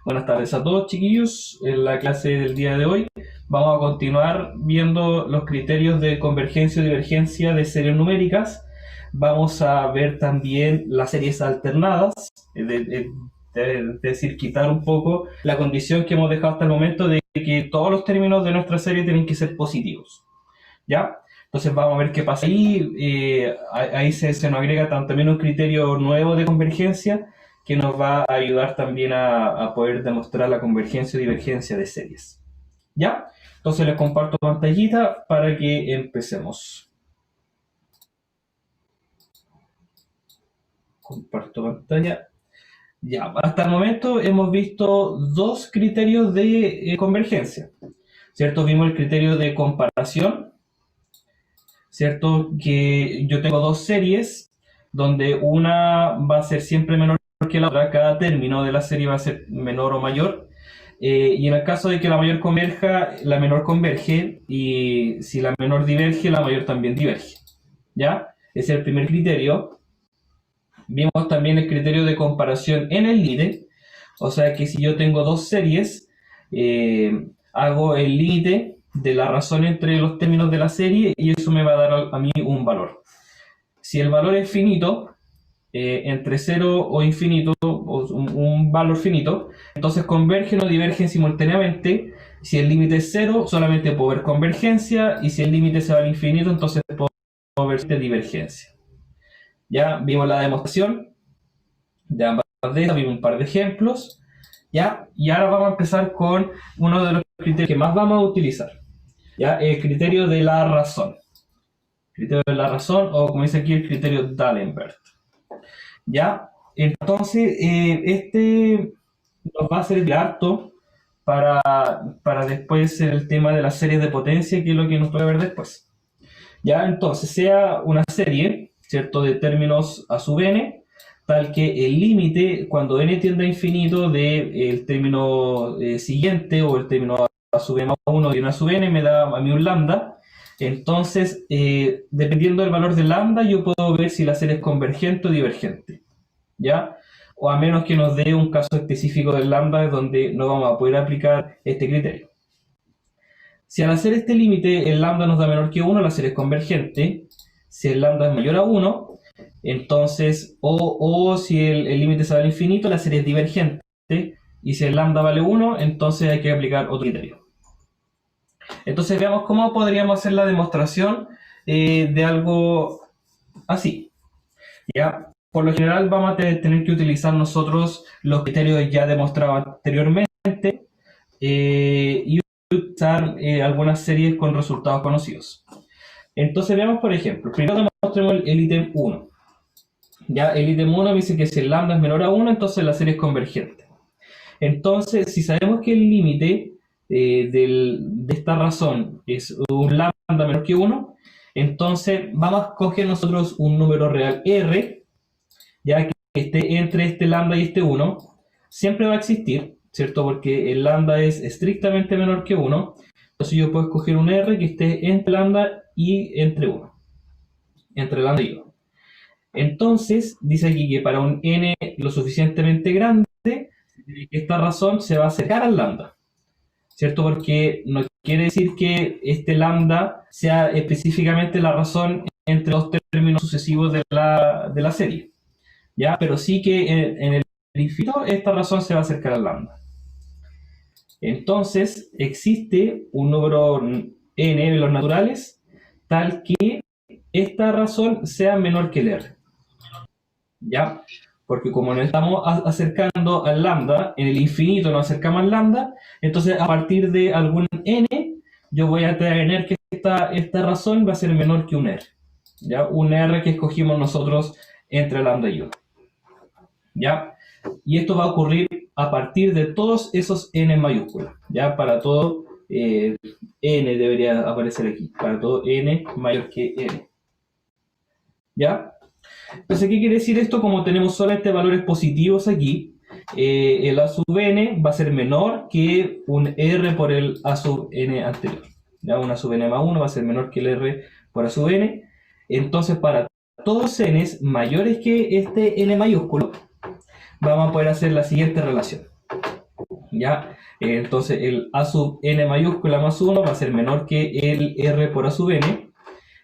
Buenas tardes a todos, chiquillos. En la clase del día de hoy vamos a continuar viendo los criterios de convergencia y divergencia de series numéricas. Vamos a ver también las series alternadas, es decir, quitar un poco la condición que hemos dejado hasta el momento de que todos los términos de nuestra serie tienen que ser positivos. ¿Ya? Entonces vamos a ver qué pasa ahí. Ahí se nos agrega también un criterio nuevo de convergencia que nos va a ayudar también a poder demostrar la convergencia y divergencia de series. ¿Ya? Entonces les comparto pantallita para que empecemos. Comparto pantalla. Ya, hasta el momento hemos visto dos criterios de convergencia. ¿Cierto? Vimos el criterio de comparación, ¿cierto? Que yo tengo dos series donde una va a ser siempre menor que la otra, cada término de la serie va a ser menor o mayor, y en el caso de que la mayor converja, la menor converge, y si la menor diverge, la mayor también diverge. ¿Ya? Ese es el primer criterio. Vimos también el criterio de comparación en el límite, o sea que si yo tengo dos series, hago el límite de la razón entre los términos de la serie y eso me va a dar a mí un valor. Si el valor es finito, entre 0 o infinito, o un valor finito, entonces convergen o divergen simultáneamente. Si el límite es 0, solamente puedo ver convergencia, y si el límite se va al infinito, entonces puedo ver divergencia. Ya vimos la demostración de ambas de estas, vimos un par de ejemplos, ¿ya? Y ahora vamos a empezar con uno de los criterios que más vamos a utilizar, ¿ya? El criterio de la razón. Criterio de la razón, o como dice aquí, el criterio D'Alembert. ¿Ya? Entonces, este nos va a servir harto para después el tema de las series de potencia, que es lo que nos puede ver después. ¿Ya? Entonces, sea una serie, ¿cierto?, de términos a sub n, tal que el límite, cuando n tiende a infinito, del término siguiente, o el término a sub n más 1 de una sub n, me da a mí un lambda. Entonces, dependiendo del valor de lambda, yo puedo ver si la serie es convergente o divergente, ¿ya? O a menos que nos dé un caso específico del lambda donde no vamos a poder aplicar este criterio. Si al hacer este límite el lambda nos da menor que 1, la serie es convergente. Si el lambda es mayor a 1, entonces, o si el límite se va al infinito, la serie es divergente. Y si el lambda vale 1, entonces hay que aplicar otro criterio. Entonces veamos cómo podríamos hacer la demostración de algo así. ¿Ya? Por lo general vamos a tener que utilizar nosotros los criterios ya demostrados anteriormente, y usar algunas series con resultados conocidos. Entonces veamos, por ejemplo, primero demostremos el ítem 1. Ya, el ítem 1 dice que si el lambda es menor a 1, entonces la serie es convergente. Entonces, si sabemos que el límite de esta razón es un lambda menor que 1, entonces vamos a coger nosotros un número real R, ya que esté entre este lambda y este 1, siempre va a existir, ¿cierto? Porque el lambda es estrictamente menor que 1, entonces yo puedo escoger un R que esté entre lambda y entre 1, entre lambda y 1. Entonces, dice aquí que para un n lo suficientemente grande, esta razón se va a acercar al lambda, ¿cierto? Porque no quiere decir que este lambda sea específicamente la razón entre los términos sucesivos de la serie, ¿ya? Pero sí que en el infinito esta razón se va a acercar al lambda. Entonces, existe un número n de los naturales tal que esta razón sea menor que el r, ¿ya? Porque como nos estamos acercando al lambda, en el infinito nos acercamos al lambda, entonces a partir de algún n, yo voy a tener que esta razón va a ser menor que un r, ¿ya? Un r que escogimos nosotros entre lambda y 1, ¿ya? Y esto va a ocurrir a partir de todos esos n mayúsculas, ¿ya? Para todo n debería aparecer aquí, para todo n mayor que n, ¿ya? Entonces, ¿qué quiere decir esto? Como tenemos solamente valores positivos aquí, el a sub n va a ser menor que un r por el a sub n anterior, ¿ya? Un a sub n más 1 va a ser menor que el r por a sub n. Entonces, para todos n mayores que este n mayúsculo, vamos a poder hacer la siguiente relación. ¿ya? Entonces el a sub n mayúscula más 1 va a ser menor que el r por a sub n,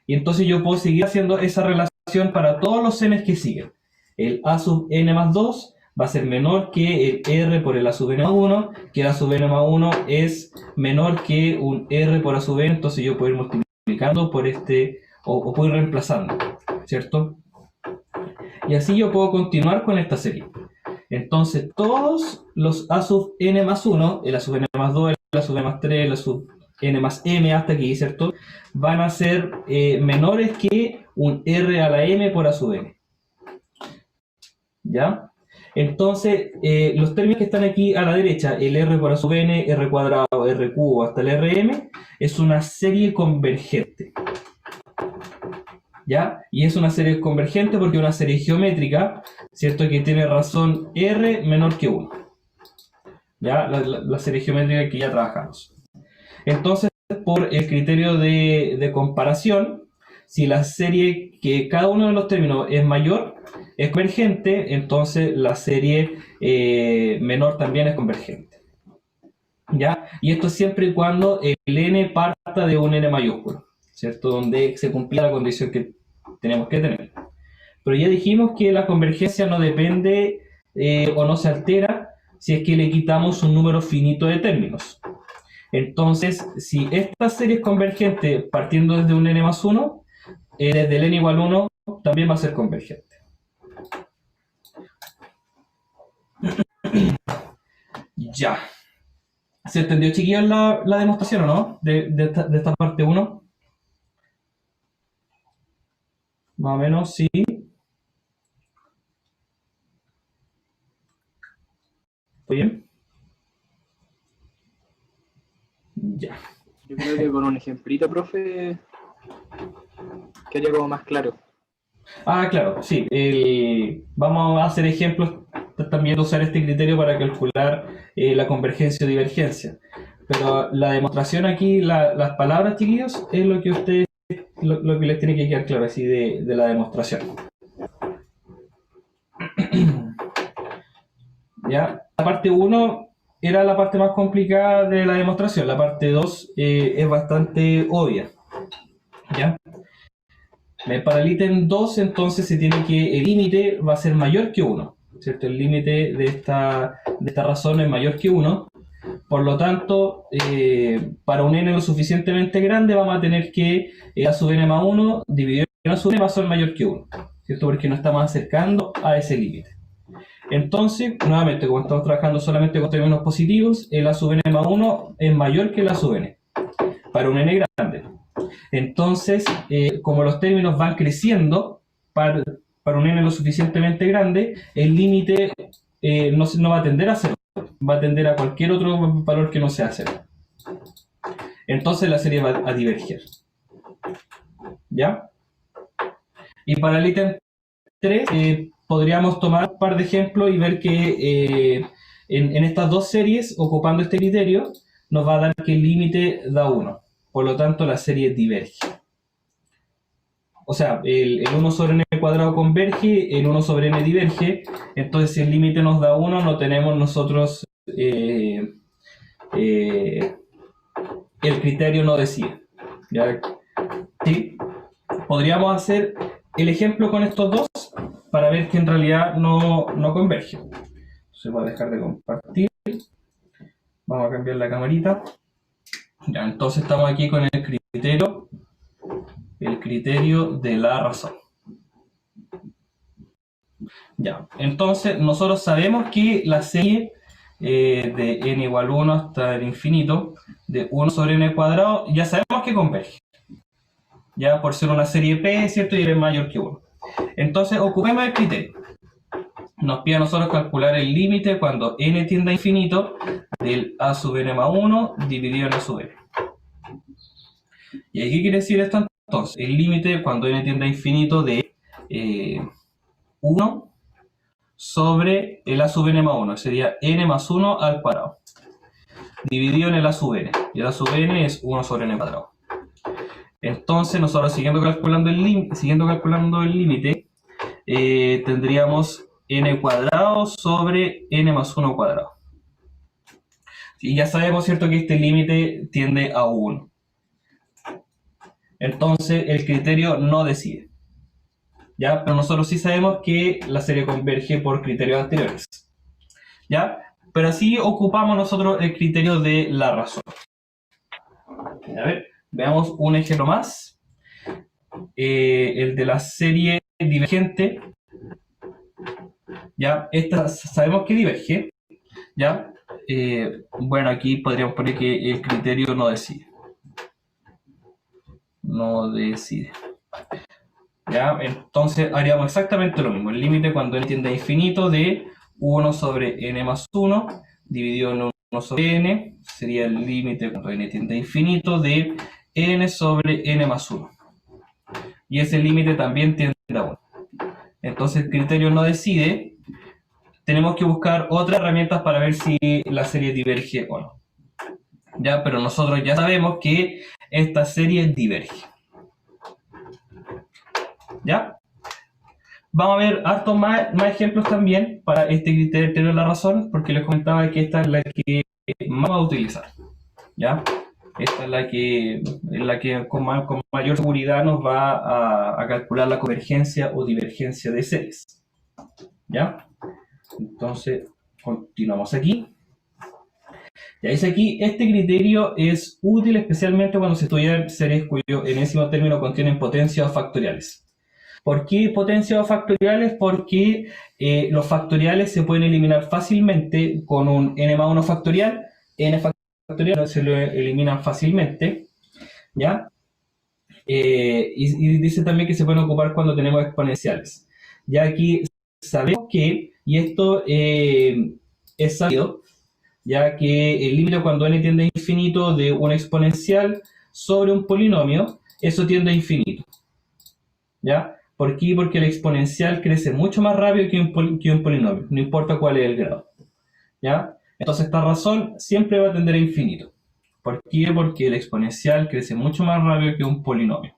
y entonces yo puedo seguir haciendo esa relación para todos los n's que siguen. El a sub n más 2 va a ser menor que el r por el a sub n más 1, que el a sub n más 1 es menor que un r por a sub n, entonces yo puedo ir multiplicando por este, o puedo ir reemplazando, ¿cierto? Y así yo puedo continuar con esta serie. Entonces todos los a sub n más 1, el a sub n más 2, el a sub n más 3, el a sub n más m hasta aquí, ¿cierto? Van a ser menores que un r a la m por a sub n. ¿Ya? Entonces, los términos que están aquí a la derecha, el r por a sub n, r cuadrado, r cubo hasta el rm, es una serie convergente. ¿Ya? Y es una serie convergente porque es una serie geométrica, ¿cierto? Que tiene razón r menor que 1. ¿Ya? La serie geométrica que ya trabajamos. Entonces, por el criterio de comparación, si la serie que cada uno de los términos es mayor, es convergente, entonces la serie menor también es convergente. ¿Ya? Y esto siempre y cuando el n parta de un n mayúsculo, ¿cierto? Donde se cumplía la condición que tenemos que tener. Pero ya dijimos que la convergencia no depende o no se altera si es que le quitamos un número finito de términos. Entonces, si esta serie es convergente partiendo desde un n más 1, desde el n igual 1 también va a ser convergente. Ya. ¿Se entendió, chiquillos, la demostración o no? De esta parte 1. Más o menos, sí. ¿Estoy bien? Ya. Yo creo que con un ejemplito, profe, quedaría como más claro. Ah, claro, sí. Vamos a hacer ejemplos también de usar este criterio para calcular la convergencia o divergencia. Pero la demostración aquí, las palabras, chiquillos, es lo que ustedes, lo que les tiene que quedar claro así de la demostración. ¿Ya? La parte 1 era la parte más complicada de la demostración. La parte 2 es bastante obvia. ¿Ya? Para el ítem 2, entonces se tiene que el límite va a ser mayor que 1, ¿cierto? El límite de esta razón es mayor que 1. Por lo tanto, para un n lo suficientemente grande vamos a tener que a sub n más 1 dividido en a sub n va a ser mayor que 1, ¿cierto? Porque nos estamos acercando a ese límite. Entonces, nuevamente, como estamos trabajando solamente con términos positivos, el a sub n más 1 es mayor que el a sub n, para un n grande. Entonces, como los términos van creciendo para un n lo suficientemente grande, el límite no va a tender a 0, va a tender a cualquier otro valor que no sea 0. Entonces la serie va a diverger. ¿Ya? Y para el ítem 3, podríamos tomar un par de ejemplos y ver que en estas dos series, ocupando este criterio, nos va a dar que el límite da 1. Por lo tanto, la serie diverge. O sea, el 1 sobre n cuadrado converge, el 1 sobre n diverge. Entonces, si el límite nos da 1, no tenemos nosotros el criterio no decide. ¿Ya? ¿Sí? Podríamos hacer el ejemplo con estos dos para ver que en realidad no converge. Entonces voy a dejar de compartir. Vamos a cambiar la camarita. Ya, entonces estamos aquí con el criterio de la razón. Ya, entonces nosotros sabemos que la serie de n igual 1 hasta el infinito, de 1 sobre n cuadrado, ya sabemos que converge. Ya por ser una serie P, ¿cierto? Y es mayor que 1. Entonces ocupemos el criterio. Nos pide a nosotros calcular el límite cuando n tiende a infinito del a sub n más 1 dividido en a sub n. ¿Y qué quiere decir esto entonces? El límite cuando n tiende a infinito de 1 sobre el a sub n más 1, sería n más 1 al cuadrado, dividido en el a sub n, y el a sub n es 1 sobre n cuadrado. Entonces nosotros siguiendo calculando el límite, tendríamos n cuadrado sobre n más 1 cuadrado. Y ya sabemos, ¿cierto?, que este límite tiende a 1. Entonces el criterio no decide. ¿Ya? Pero nosotros sí sabemos que la serie converge por criterios anteriores. ¿Ya? Pero así ocupamos nosotros el criterio de la razón. A ver, veamos un ejemplo más. El de la serie divergente. ¿Ya? Esta sabemos que diverge. ¿Ya? Bueno, aquí podríamos poner que el criterio no decide. No decide. ¿Ya? Entonces haríamos exactamente lo mismo. El límite cuando n tiende a infinito de 1 sobre n más 1 dividido en 1 sobre n sería el límite cuando n tiende a infinito de n sobre n más 1. Y ese límite también tiende a 1. Entonces el criterio no decide. Tenemos que buscar otras herramientas para ver si la serie diverge o no. ¿Ya? Pero nosotros ya sabemos que esta serie diverge. ¿Ya? Vamos a ver hartos más ejemplos también para este criterio de la razón, porque les comentaba que esta es la que más va a utilizar. ¿Ya? Esta es la que con mayor seguridad nos va a calcular la convergencia o divergencia de series. ¿Ya? Entonces, continuamos aquí. Ya dice aquí, este criterio es útil especialmente cuando se estudian series cuyo enésimo término contienen potencias o factoriales. ¿Por qué potencias o factoriales? Porque los factoriales se pueden eliminar fácilmente con un n más 1 factorial. N factorial se lo eliminan fácilmente. ¿Ya? Y dice también que se pueden ocupar cuando tenemos exponenciales. Ya aquí sabemos que, y esto es sabido, ya que el límite cuando n tiende a infinito de una exponencial sobre un polinomio, eso tiende a infinito. ¿Ya? ¿Por qué? Porque la exponencial crece mucho más rápido que un polinomio, no importa cuál es el grado. ¿Ya? Entonces esta razón siempre va a tender a infinito. ¿Por qué? Porque la exponencial crece mucho más rápido que un polinomio.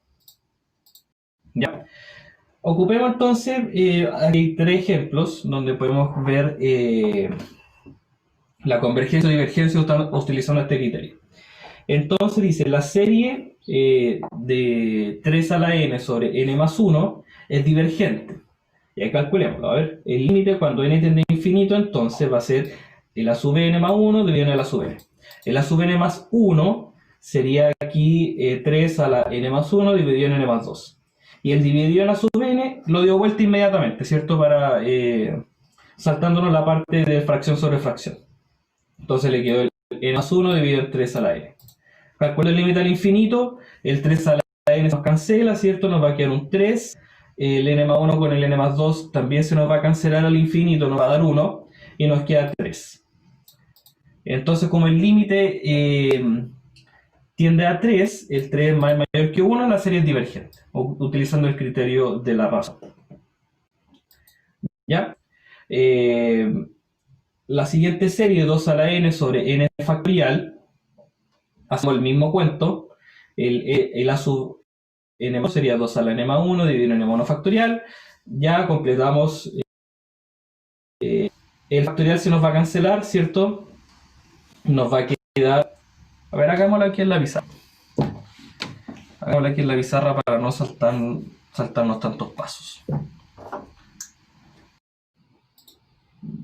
¿Ya? Ocupemos entonces, hay tres ejemplos donde podemos ver la convergencia o divergencia utilizando este criterio. Entonces dice, la serie de 3 a la n sobre n más 1 es divergente. Y ahí calculémoslo. A ver, el límite cuando n tiende a infinito, entonces va a ser el a sub n más 1 dividido en el a sub n. El a sub n más 1 sería aquí 3 a la n más 1 dividido en n más 2. Y el dividido en a sub n lo dio vuelta inmediatamente, ¿cierto? Para saltándonos la parte de fracción sobre fracción. Entonces le quedó el n más 1 dividido en 3 a la n. Calculo el límite al infinito, el 3 a la n se nos cancela, ¿cierto? Nos va a quedar un 3. El n más 1 con el n más 2 también se nos va a cancelar al infinito, nos va a dar 1 y nos queda 3. Entonces, como el límite tiende a 3, el 3 es mayor que 1, la serie es divergente, utilizando el criterio de la razón. ¿Ya? La siguiente serie, 2 a la n sobre n factorial, hacemos el mismo cuento. El a sub n más sería 2 a la n más 1 dividido en n más 1 factorial. Ya completamos. El factorial se nos va a cancelar, ¿cierto? Nos va a quedar. A ver, hagámoslo aquí en la pizarra. Hagámoslo aquí en la pizarra para no saltarnos tantos pasos.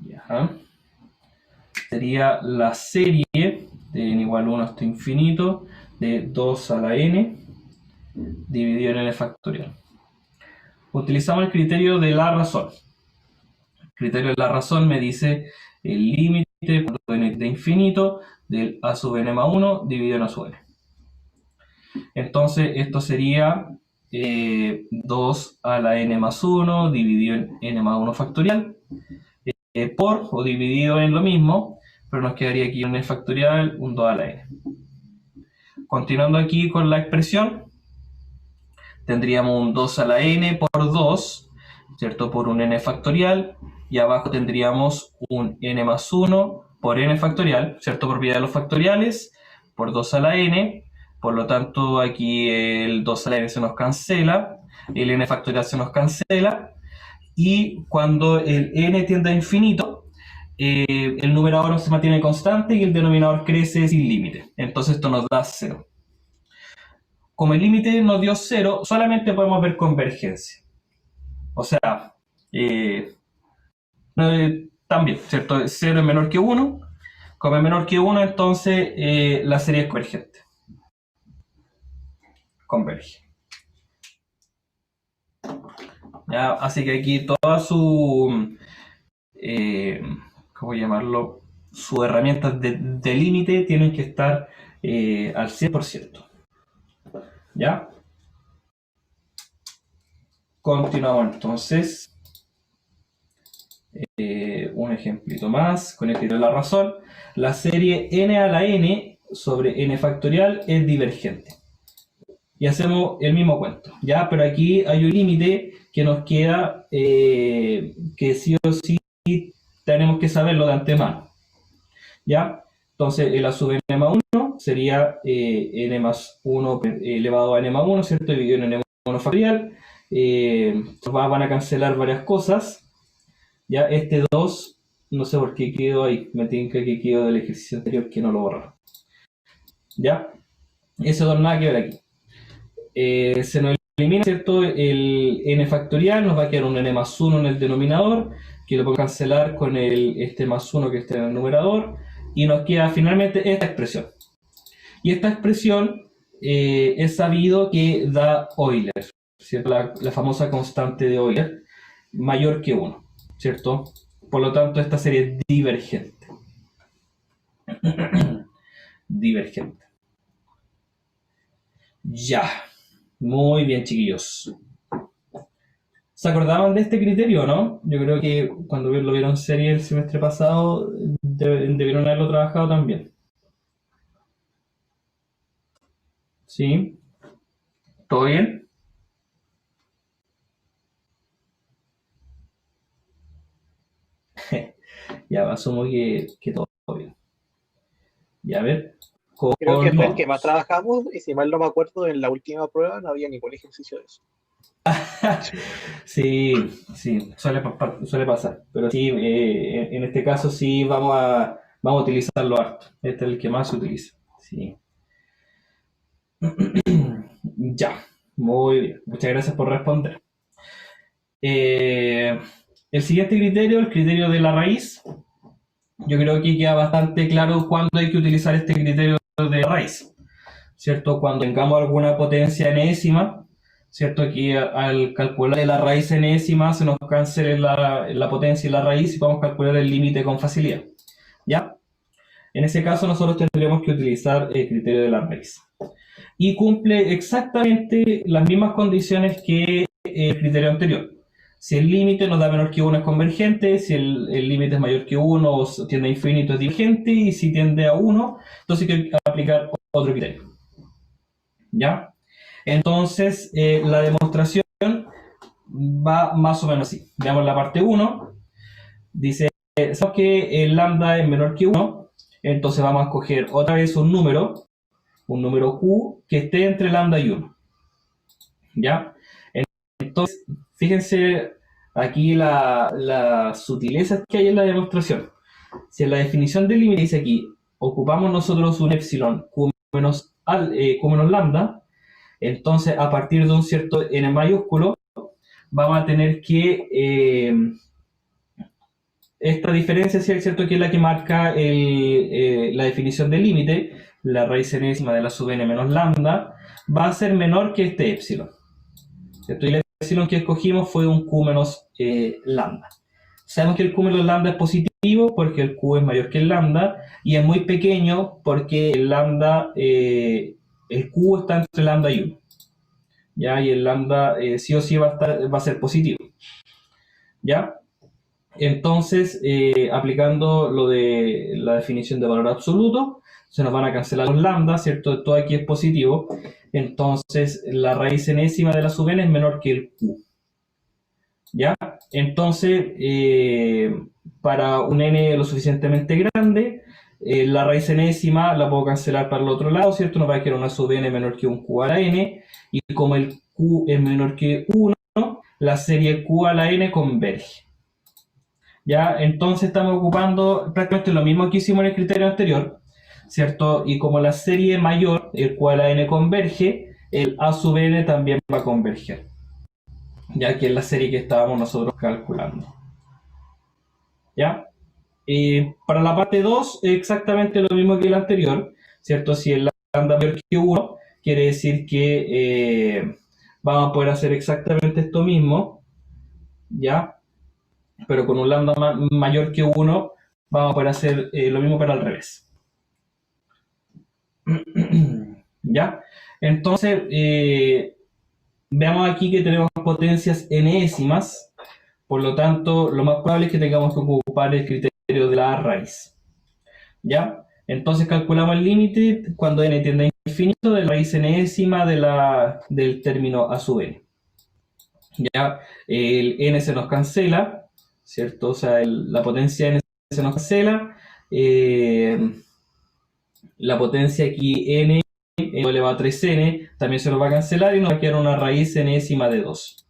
Ya. Sería la serie de n igual 1 hasta infinito de 2 a la n dividido en n factorial. Utilizamos el criterio de la razón. El criterio de la razón me dice el límite cuando n de infinito del a sub n más 1 dividido en a sub n. Entonces esto sería 2 a la n más 1 dividido en n más 1 factorial por o dividido en lo mismo, pero nos quedaría aquí un n factorial, un 2 a la n. Continuando aquí con la expresión, tendríamos un 2 a la n por 2, ¿cierto? Por un n factorial, y abajo tendríamos un n más 1 por n factorial, ¿cierto? Propiedad de los factoriales, por 2 a la n, por lo tanto aquí el 2 a la n se nos cancela, el n factorial se nos cancela, y cuando el n tiende a infinito, el numerador se mantiene constante y el denominador crece sin límite. Entonces esto nos da 0. Como el límite nos dio 0, solamente podemos ver convergencia. O sea, también, ¿cierto? 0 es menor que 1. Como es menor que 1, entonces la serie es convergente. Converge. ¿Ya? Así que aquí toda su, ¿cómo llamarlo? Sus herramientas de límite tienen que estar al 100%. ¿Ya? Continuamos entonces. Un ejemplito más con el criterio de la razón. La serie n a la n sobre n factorial es divergente. Y hacemos el mismo cuento, ¿ya? Pero aquí hay un límite que nos queda que sí o sí tenemos que saberlo de antemano, ¿ya? Entonces, el a sub n más 1 sería n más 1 elevado a n más 1, ¿cierto? Dividido en n 1 factorial. Van a cancelar varias cosas. Ya, este 2, no sé por qué quedó ahí. Me tinca que quedó del ejercicio anterior que no lo borraron. ¿Ya? Ese 2 nada que ver aquí. Se nos elimina, ¿cierto? El n factorial, nos va a quedar un n más 1 en el denominador, que lo podemos cancelar con este más 1 que está en el numerador, y nos queda finalmente esta expresión. Y esta expresión es sabido que da Euler, ¿cierto? La famosa constante de Euler, mayor que 1, ¿cierto? Por lo tanto, esta serie es divergente. Divergente. Ya. Muy bien, chiquillos. ¿Se acordaban de este criterio, no? Yo creo que cuando lo vieron serie el semestre pasado, debieron haberlo trabajado también. ¿Sí? ¿Todo bien? Ya, asumo que todo bien. Ya, a ver. Creo que fue el que más trabajamos, y si mal no me acuerdo, en la última prueba no había ningún ejercicio de eso. Sí, suele pasar. Pero sí, en este caso sí vamos a utilizarlo harto. Este es el que más se utiliza. Sí. Ya, muy bien. Muchas gracias por responder. El siguiente criterio, el criterio de la raíz. Yo creo que queda bastante claro cuándo hay que utilizar este criterio de raíz, ¿cierto? Cuando tengamos alguna potencia enésima, ¿cierto? Aquí al calcular la raíz enésima se nos cancele la potencia y la raíz y podemos calcular el límite con facilidad, ¿ya? En ese caso nosotros tendremos que utilizar el criterio de la raíz. Y cumple exactamente las mismas condiciones que el criterio anterior. Si el límite nos da menor que 1 es convergente, si el límite es mayor que 1 o tiende a infinito es divergente, y si tiende a 1, entonces hay que aplicar otro criterio. ¿Ya? Entonces, la demostración va más o menos así. Veamos la parte 1. Dice, sabemos que el lambda es menor que 1, entonces vamos a escoger otra vez un número Q que esté entre lambda y 1. ¿Ya? Entonces, fíjense aquí la sutileza que hay en la demostración. Si en la definición del límite dice aquí, ocupamos nosotros un epsilon Q menos lambda, entonces a partir de un cierto n mayúsculo, vamos a tener que esta diferencia, ¿cierto? Que es la que marca la definición del límite, la raíz enésima de la sub n menos lambda, va a ser menor que este epsilon, ¿cierto? Y el epsilon que escogimos fue un Q menos lambda. Sabemos que el Q menos lambda es positivo porque el Q es mayor que el lambda, y es muy pequeño porque el lambda, el Q está entre lambda y 1. ¿Ya? Y el lambda sí o sí va a ser positivo. ¿Ya? Entonces, aplicando lo de la definición de valor absoluto, se nos van a cancelar los lambda, ¿cierto? Todo aquí es positivo. Entonces, la raíz enésima de la sub n es menor que el Q. ¿Ya? Entonces, para un n lo suficientemente grande, la raíz enésima la puedo cancelar para el otro lado, ¿cierto? Nos va a quedar una sub n menor que un Q a la n, y como el Q es menor que 1, la serie Q a la n converge. ¿Ya? Entonces estamos ocupando prácticamente lo mismo que hicimos en el criterio anterior, ¿cierto? Y como la serie mayor, el cual a n converge, el a sub n también va a converger, ya que es la serie que estábamos nosotros calculando. ¿Ya? Para la parte 2, exactamente lo mismo que el anterior, ¿cierto? Si el lambda mayor que 1, quiere decir que vamos a poder hacer exactamente esto mismo, ¿ya? Pero con un lambda mayor que 1, vamos a poder hacer lo mismo pero al revés. ¿Ya? Entonces, veamos aquí que tenemos potencias enésimas, por lo tanto, lo más probable es que tengamos que ocupar el criterio de la raíz. ¿Ya? Entonces calculamos el límite cuando n tiende a infinito de la raíz enésima del término a sub n. ¿Ya? El n se nos cancela, ¿cierto? O sea, la potencia n se nos cancela. La potencia aquí n elevado a 3n también se nos va a cancelar y nos va a quedar una raíz enésima de 2.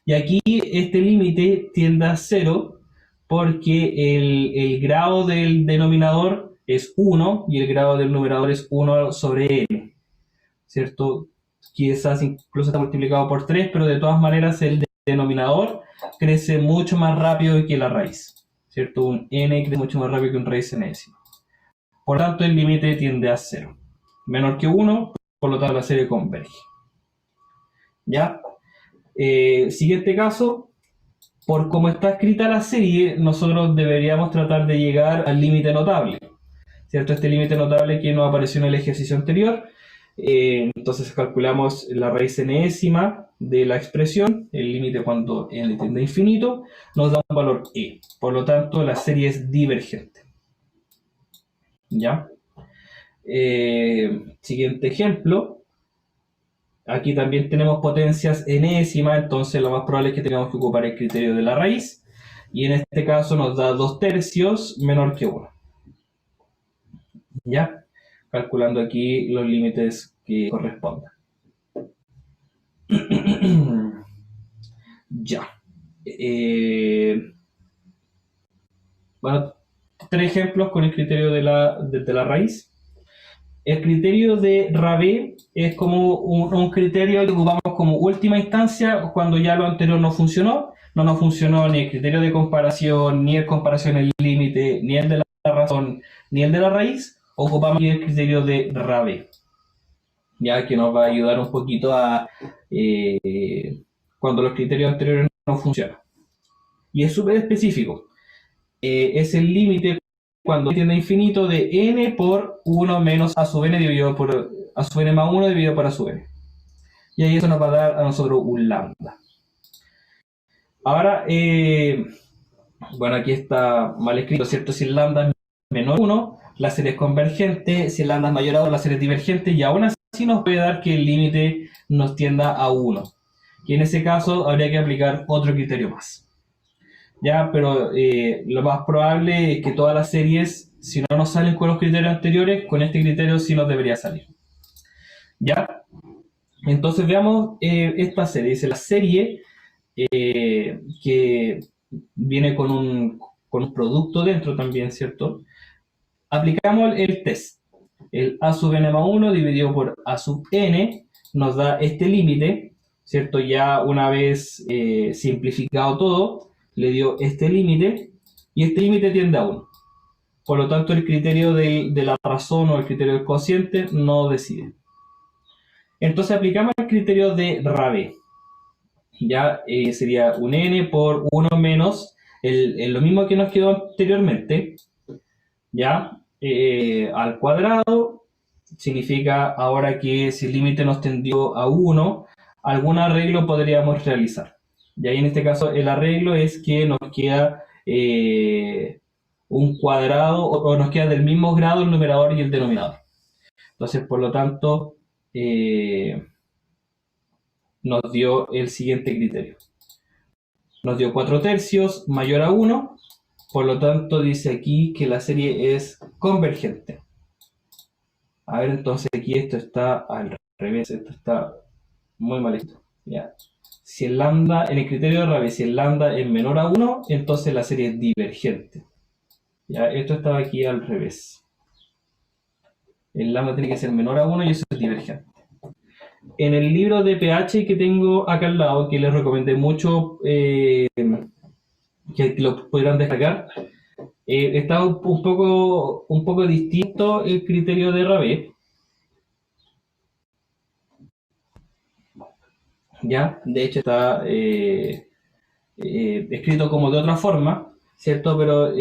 Y aquí este límite tiende a 0 porque el grado del denominador es 1 y el grado del numerador es 1 sobre n, ¿cierto? Quizás incluso está multiplicado por 3, pero de todas maneras el denominador crece mucho más rápido que la raíz, ¿cierto? Un n crece mucho más rápido que un raíz enésima. Por lo tanto, el límite tiende a 0. Menor que 1, por lo tanto la serie converge. ¿Ya? Siguiente caso, por cómo está escrita la serie, nosotros deberíamos tratar de llegar al límite notable, ¿cierto? Este límite notable que nos apareció en el ejercicio anterior. Entonces calculamos la raíz enésima de la expresión, el límite cuando n tiende a infinito, nos da un valor e. Por lo tanto, la serie es divergente. ¿Ya? Siguiente ejemplo. Aquí también tenemos potencias enésimas, entonces lo más probable es que tengamos que ocupar el criterio de la raíz. Y en este caso nos da 2/3 menor que 1. ¿Ya? Calculando aquí los límites que correspondan. Ya. Bueno, 3 ejemplos con el criterio de la raíz. El criterio de Rabe es como un criterio que ocupamos como última instancia cuando ya lo anterior no funcionó. No nos funcionó ni el criterio de comparación, ni el comparación en límite, ni el de la razón, ni el de la raíz. Ocupamos aquí el criterio de Rabe, ya que nos va a ayudar un poquito a cuando los criterios anteriores no funcionan. Y es súper específico. Es el límite cuando tiende a infinito de n por 1 menos a sub n dividido por a sub n más 1 dividido por a sub n. Y ahí eso nos va a dar a nosotros un lambda. Ahora, bueno, aquí está mal escrito, ¿cierto? Si el lambda es menor a 1, la serie es convergente. Si el lambda es mayor a 1, la serie es divergente. Y aún así nos puede dar que el límite nos tienda a 1. Y en ese caso habría que aplicar otro criterio más. Ya, pero lo más probable es que todas las series, si no nos salen con los criterios anteriores, con este criterio sí nos debería salir. ¿Ya? Entonces veamos esta serie. Dice la serie que viene con un producto dentro también, ¿cierto? Aplicamos el test. El a sub n más 1 dividido por a sub n nos da este límite, ¿cierto? Ya una vez simplificado todo, le dio este límite y este límite tiende a 1. Por lo tanto, el criterio de la razón o el criterio del cociente no decide. Entonces aplicamos el criterio de Rabe. Ya sería un n por 1 menos lo mismo que nos quedó anteriormente, ya al cuadrado. Significa ahora que si el límite nos tendió a 1, algún arreglo podríamos realizar. Y ahí en este caso el arreglo es que nos queda un cuadrado o nos queda del mismo grado el numerador y el denominador. Entonces, por lo tanto, nos dio el siguiente criterio. Nos dio 4/3 mayor a 1, por lo tanto dice aquí que la serie es convergente. A ver, entonces aquí esto está al revés, esto está muy mal escrito. ¿Ya? Si el lambda, en el criterio de Rabi, si el lambda es menor a 1, entonces la serie es divergente. Ya, esto estaba aquí al revés. El lambda tiene que ser menor a 1 y eso es divergente. En el libro de pH que tengo acá al lado, que les recomendé mucho que lo pudieran descargar, está un poco distinto el criterio de Rabi. ¿Ya? De hecho está escrito como de otra forma, ¿cierto? Pero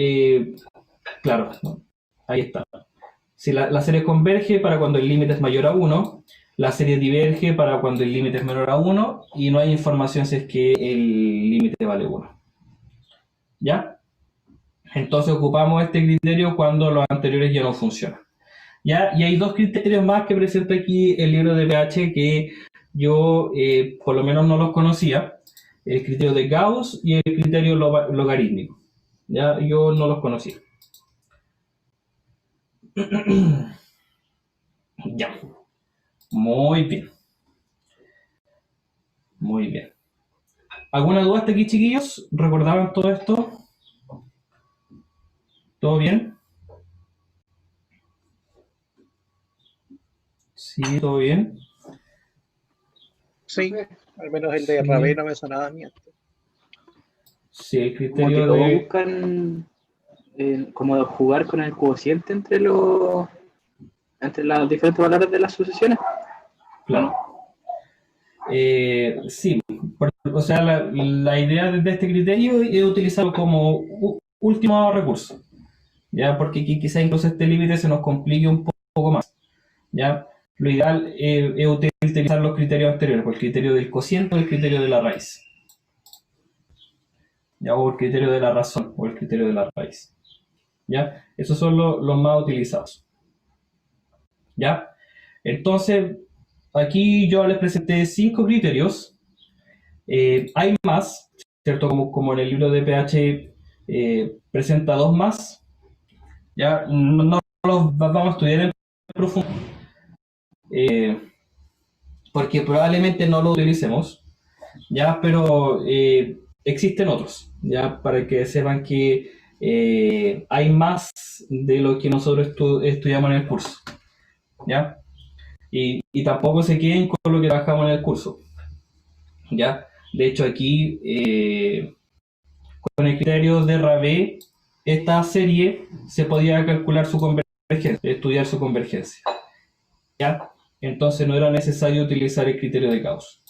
claro, ¿no? Ahí está. Si la serie converge para cuando el límite es mayor a 1, la serie diverge para cuando el límite es menor a 1 y no hay información si es que el límite vale 1. ¿Ya? Entonces ocupamos este criterio cuando los anteriores ya no funcionan. ¿Ya? Y hay dos criterios más que presenta aquí el libro de pH que yo por lo menos no los conocía. El criterio de Gauss y el criterio logarítmico. ¿Ya? Yo no los conocía. Ya. Muy bien. Muy bien. ¿Alguna duda hasta aquí, chiquillos? ¿Recordaban todo esto? ¿Todo bien? Sí, todo bien. Sí, al menos el de Sí. Rabi no me sonaba a mí antes. Sí, el Como que criterio todos de... buscan como jugar con el cociente entre las diferentes valores de las sucesiones. Claro. Sí, o sea, la idea de este criterio es utilizarlo como último recurso, ¿ya? Porque quizá incluso este límite se nos complique un poco más, ¿ya? Lo ideal es utilizar los criterios anteriores, el criterio del cociente o el criterio de la raíz, ¿ya? O el criterio de la razón o el criterio de la raíz, ¿ya? Esos son los más utilizados, ¿ya? Entonces, aquí yo les presenté 5 criterios. Hay más, ¿cierto? Como en el libro de pH presenta 2 más. Ya no los vamos a estudiar en profundo eh, porque probablemente no lo utilicemos, ya, pero existen otros, ya, para que sepan que hay más de lo que nosotros estudiamos en el curso, ya, y tampoco se queden con lo que trabajamos en el curso, ya. De hecho aquí con el criterio de Rabi, esta serie se podía calcular su convergencia, estudiar su convergencia. ¿Ya? Entonces no era necesario utilizar el criterio de Gauss.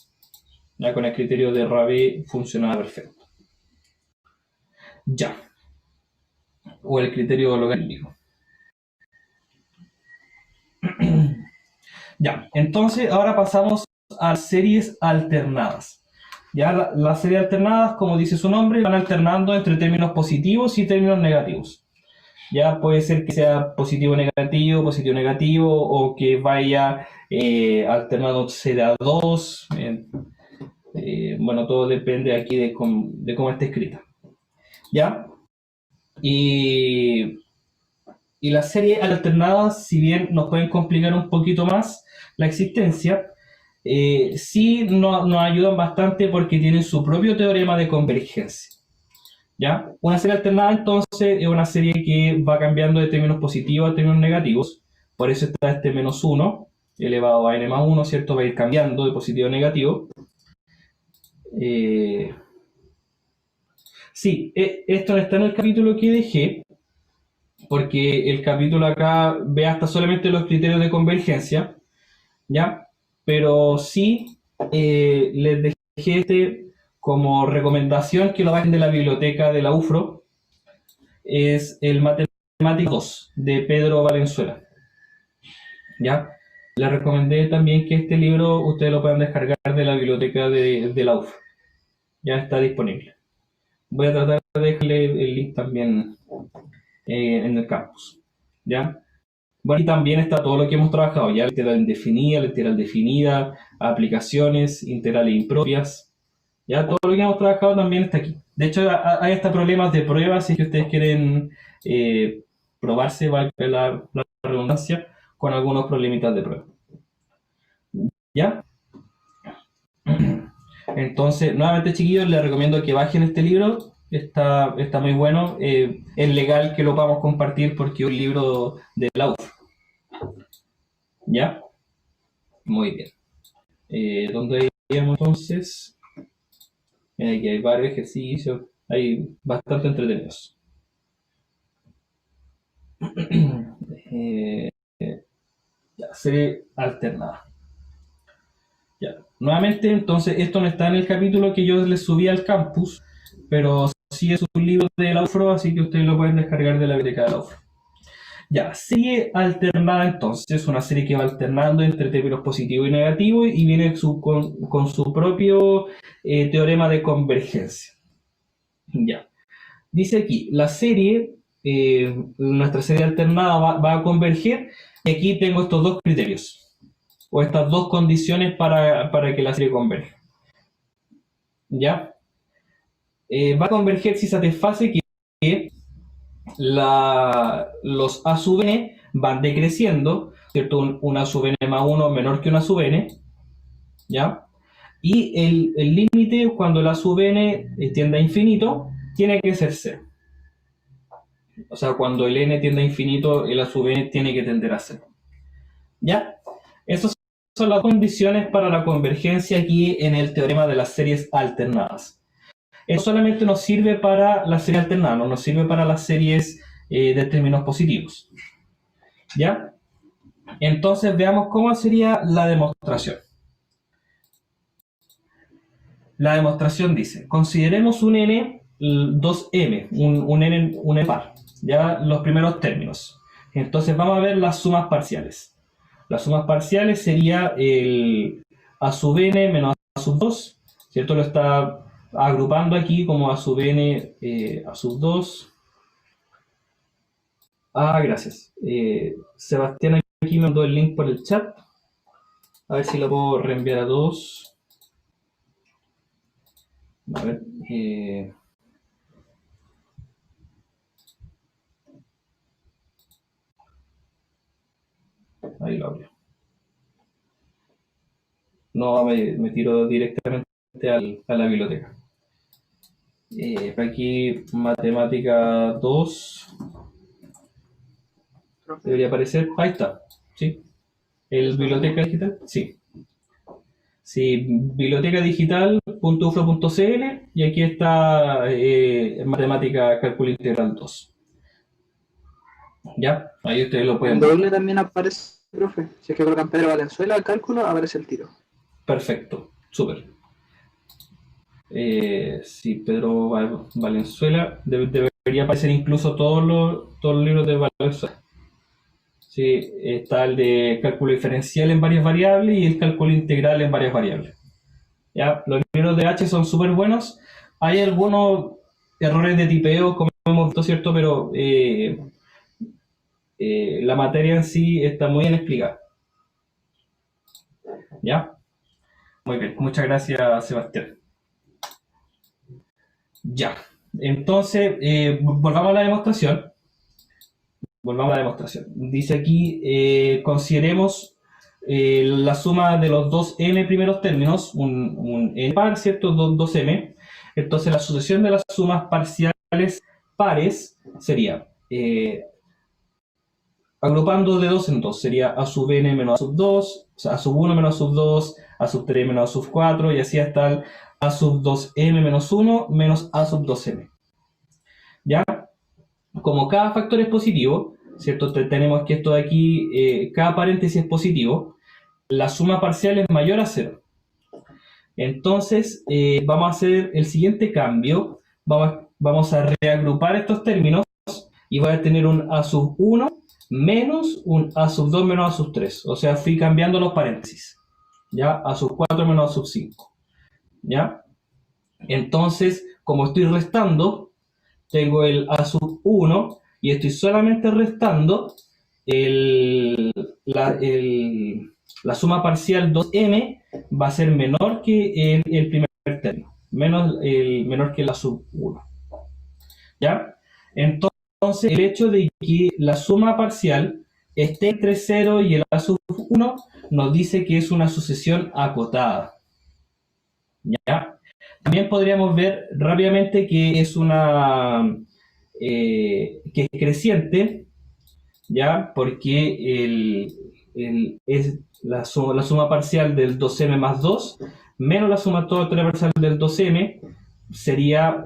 Ya con el criterio de Rabi funcionaba perfecto. Ya. O el criterio logarítmico. Ya. Entonces ahora pasamos a series alternadas. Ya las series alternadas, como dice su nombre, van alternando entre términos positivos y términos negativos. Ya puede ser que sea positivo negativo, o que vaya alternando serie 2. Bueno, todo depende aquí de cómo esté escrita. ¿Ya? Y las series alternadas, si bien nos pueden complicar un poquito más la existencia, sí nos ayudan bastante porque tienen su propio teorema de convergencia. ¿Ya? Una serie alternada entonces es una serie que va cambiando de términos positivos a términos negativos, por eso está este menos 1 elevado a n más 1, ¿cierto? Va a ir cambiando de positivo a negativo. Sí, esto está en el capítulo que dejé, porque el capítulo acá ve hasta solamente los criterios de convergencia, ¿ya? Pero sí les dejé este como recomendación que lo bajen de la biblioteca de la UFRO, es el Matemáticas 2 de Pedro Valenzuela, ¿ya? Les recomendé también que este libro ustedes lo puedan descargar de la biblioteca de la UFRO, ya está disponible. Voy a tratar de dejarle el link también en el campus, ¿ya? Bueno, y también está todo lo que hemos trabajado, ya literal indefinida, literal definida, aplicaciones, integrales impropias, ya todo lo que hemos trabajado también está aquí. De hecho, hay hasta problemas de prueba si es que ustedes quieren probarse, valga la redundancia, con algunos problemitas de prueba. ¿Ya? Entonces, nuevamente, chiquillos, les recomiendo que bajen este libro. Está muy bueno. Es legal que lo podamos compartir porque es un libro de la UF. ¿Ya? Muy bien. ¿Dónde íbamos entonces? Aquí hay varios ejercicios. Hay bastante entretenidos. Serie alternada. Ya. Nuevamente, entonces, esto no está en el capítulo que yo les subí al campus, pero sí es un libro de la UFRO, así que ustedes lo pueden descargar de la biblioteca de la UFRO. Ya, serie alternada entonces, una serie que va alternando entre términos positivos y negativos y viene con su propio teorema de convergencia. Ya. Dice aquí, la serie, nuestra serie alternada va a converger, y aquí tengo estos dos criterios o estas dos condiciones para que la serie converja. ¿Ya? Va a converger si satisface que los A sub n van decreciendo, ¿cierto? Un A sub n más 1 menor que un A sub n, ¿ya? Y el límite cuando el A sub n tiende a infinito tiene que ser 0. O sea, cuando el n tiende a infinito, el A sub n tiene que tender a 0. ¿Ya? Esas son las condiciones para la convergencia aquí en el teorema de las series alternadas. Esto solamente nos sirve para la serie alternada, no nos sirve para las series de términos positivos. ¿Ya? Entonces veamos cómo sería la demostración. La demostración dice, consideremos un n 2m, un n par, ya los primeros términos. Entonces vamos a ver las sumas parciales. Las sumas parciales sería el a sub n menos a sub 2, ¿cierto? Lo está agrupando aquí como a sub n a sub 2. Gracias. Sebastián aquí me mandó el link por el chat. A ver si lo puedo reenviar a todos. A ver. Ahí lo abro. No, me tiro directamente a la biblioteca. Aquí, matemática 2. Debería aparecer. Ahí está. ¿Sí? ¿El biblioteca digital? Sí. Sí, bibliotecadigital.ufro.cl y aquí está matemática cálculo integral 2. ¿Ya? Ahí ustedes lo pueden En ver. doble también aparece, profe. Si es que colocan Pedro Valenzuela al cálculo, aparece el tiro. Perfecto, súper. Sí, Pedro Valenzuela, debería aparecer incluso todos los libros de Valenzuela. Sí, está el de cálculo diferencial en varias variables y el cálculo integral en varias variables. ¿Ya? Los libros de H son súper buenos. Hay algunos errores de tipeo, como hemos visto, ¿cierto? Pero la materia en sí está muy bien explicada. ¿Ya? Muy bien, muchas gracias, Sebastián. Ya, entonces, volvamos a la demostración. Dice aquí, consideremos la suma de los dos n primeros términos, un n par, ¿cierto? 2m. Entonces, la sucesión de las sumas parciales pares sería, agrupando de 2 en 2, sería a sub n menos a sub 2, o sea, a sub 1 menos a sub 2, a sub 3 menos a sub 4, y así hasta el a sub 2m menos 1 menos a sub 2m. ¿Ya? Como cada factor es positivo, ¿cierto? Tenemos que esto de aquí, cada paréntesis es positivo, la suma parcial es mayor a 0. Entonces, vamos a hacer el siguiente cambio. Vamos a reagrupar estos términos y voy a tener un a sub 1 menos un a sub 2 menos a sub 3. O sea, fui cambiando los paréntesis. ¿Ya? A sub 4 menos a sub 5. ¿Ya? Entonces, como estoy restando, tengo el a sub 1 y estoy solamente restando la suma parcial 2m va a ser menor que el primer término, menor que la sub 1. ¿Ya? Entonces, el hecho de que la suma parcial esté entre 0 y el a sub 1 nos dice que es una sucesión acotada. ¿ya? También podríamos ver rápidamente que es que es creciente, ¿ya? Porque es la suma parcial del 2m más 2 menos la sumatoria parcial del 2m sería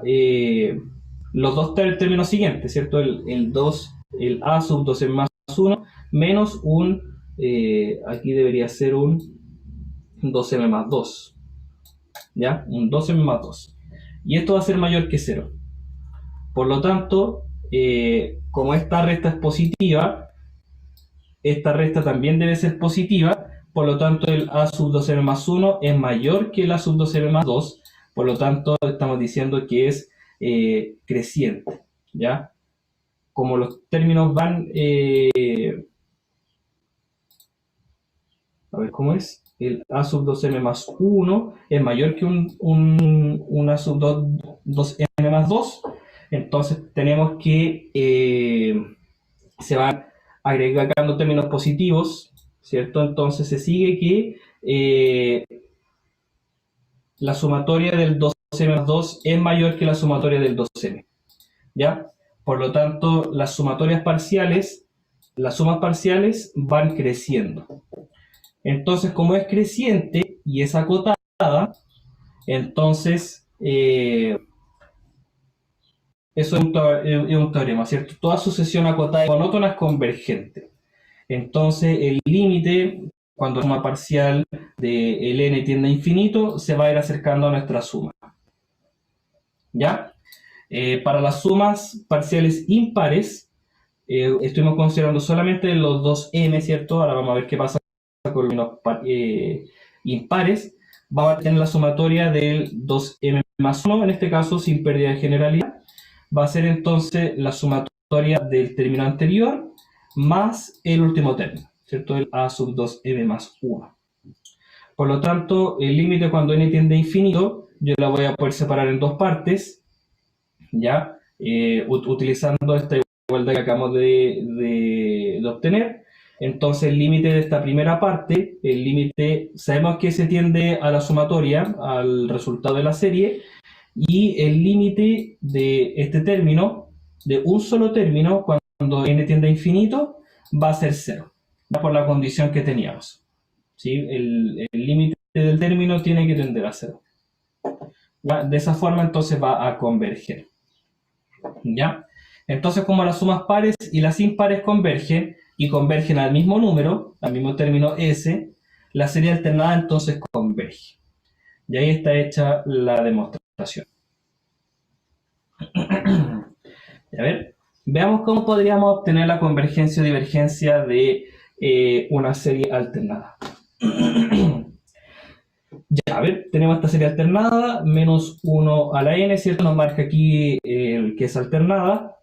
los dos términos siguientes, ¿cierto? El a sub 2m más 1 menos aquí debería ser un 2m más 2, ¿ya? Un 2m más 2. Y esto va a ser mayor que 0. Por lo tanto, como esta resta es positiva, esta resta también debe ser positiva, por lo tanto el a sub 2m más 1 es mayor que el a sub 2m más 2, por lo tanto estamos diciendo que es creciente, ¿ya? Como los términos van... a ver, ¿cómo es? El a sub 2m más 1 es mayor que un a sub 2m más 2, entonces tenemos que se van agregando términos positivos, ¿cierto? Entonces se sigue que la sumatoria del 2m más 2 es mayor que la sumatoria del 2m, ¿ya? Por lo tanto, las sumas parciales van creciendo. Entonces, como es creciente y es acotada, entonces eso es un teorema, ¿cierto? Toda sucesión acotada y monótona es convergente. Entonces, el límite, cuando la suma parcial de el n tiende a infinito, se va a ir acercando a nuestra suma. ¿Ya? Para las sumas parciales impares, estuvimos considerando solamente los dos m, ¿cierto? Ahora vamos a ver qué pasa con los impares. Vamos a tener la sumatoria del 2m más 1, en este caso sin pérdida de generalidad. Va a ser entonces la sumatoria del término anterior más el último término, ¿cierto? El a sub 2m más 1. Por lo tanto, el límite cuando n tiende a infinito, yo la voy a poder separar en dos partes, ¿ya? Utilizando esta igualdad que acabamos de obtener. Entonces el límite de esta primera parte, el límite, sabemos que se tiende a la sumatoria, al resultado de la serie, y el límite de este término, de un solo término, cuando n tiende a infinito, va a ser 0, ¿ya? Por la condición que teníamos, ¿sí? El límite del término tiene que tender a 0. ¿Ya? De esa forma entonces va a converger, ¿ya? Entonces, como las sumas pares y las impares convergen, y convergen al mismo número, al mismo término S, la serie alternada entonces converge. Y ahí está hecha la demostración. A ver, veamos cómo podríamos obtener la convergencia o divergencia de una serie alternada. Ya, a ver, tenemos esta serie alternada, menos 1 a la n, ¿cierto? Nos marca aquí que es alternada.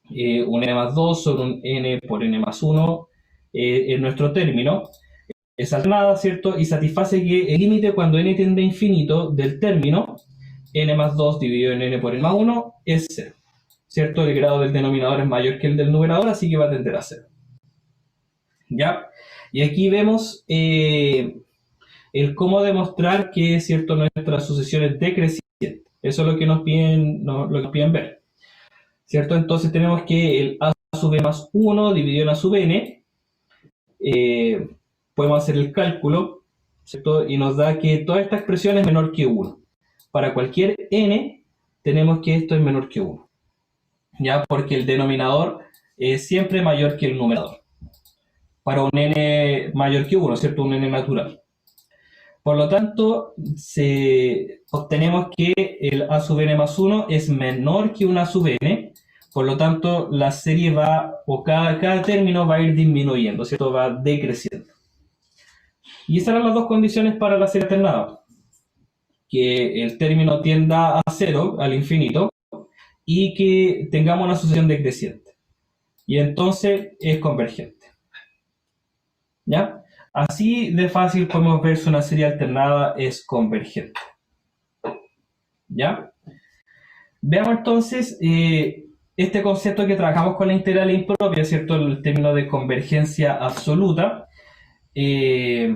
Un n más 2 sobre un n por n más 1 en nuestro término. Es alternada, ¿cierto? Y satisface que el límite cuando n tiende a infinito del término, n más 2 dividido en n por n más 1, es 0. ¿Cierto? El grado del denominador es mayor que el del numerador, así que va a tender a 0. ¿Ya? Y aquí vemos el cómo demostrar que, ¿cierto?, nuestra sucesión es decreciente. Eso es lo que nos piden ver, ¿cierto? Entonces tenemos que el a sub n más 1 dividido en a sub n, podemos hacer el cálculo, ¿cierto? Y nos da que toda esta expresión es menor que 1. Para cualquier n, tenemos que esto es menor que 1. ¿Ya? Porque el denominador es siempre mayor que el numerador. Para un n mayor que 1, ¿cierto? Un n natural. Por lo tanto, obtenemos que el a sub n más 1 es menor que un a sub n. Por lo tanto, la serie cada término va a ir disminuyendo, ¿cierto? Va decreciendo. Y esas eran las dos condiciones para la serie alternada. Que el término tienda a 0, al infinito, y que tengamos una sucesión decreciente. Y entonces es convergente. ¿Ya? Así de fácil podemos ver si una serie alternada es convergente. ¿Ya? Veamos entonces este concepto que trabajamos con la integral impropia, ¿cierto? El término de convergencia absoluta. Y